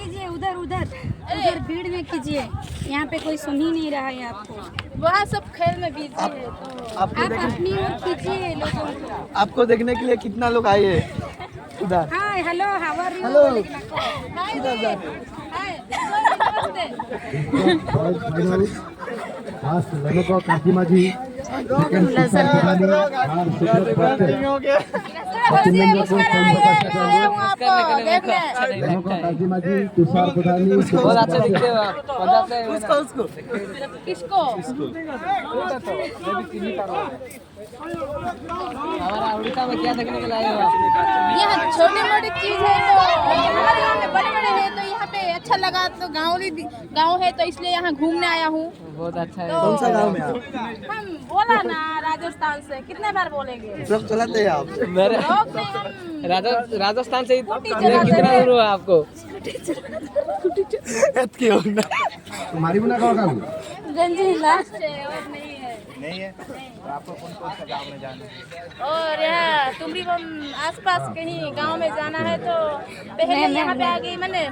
कीजिए उधर उधर उधर भीड़ में कीजिए, यहाँ पे कोई सुन ही नहीं रहा है आपको। वहाँ सब खेल में बिजी है तो आप अपनी ओर खींचिए लोगों को। आपको देखने के लिए कितना लोग आए हैं उधर। Hi hello how are you? Hello काकीमा जी तुषार प्रधानी बहुत अच्छे दिखते हो आप। उसको किसको हमारा उड़ीसा में क्या देखने के लिए आए हो आप? यहाँ छोटी मोटी चीज है तो हमारे यहाँ में बड़े बड़े है तो यहाँ पे अच्छा लगा तो गाँव है तो इसलिए यहाँ घूमने आया हूँ। बहुत अच्छा है। तो कौन सा गाँव में आप? हम बोला ना राजस्थान से, कितने बार बोलेंगे? ट्रक चलाते हैं आप? लोग नहीं, हम राजस्थान से चलाते कितना हैं। दूर हुआ आपको? तुम्हारी बुना कहाँ का गंजी लास्ट है और नहीं है। नहीं है। आपको कौन कौन सा गाँव में जाना है? और यहाँ तुमरी बम आसपास कहीं गांव में जाना है तो पहले यहाँ पे आ गई मैंने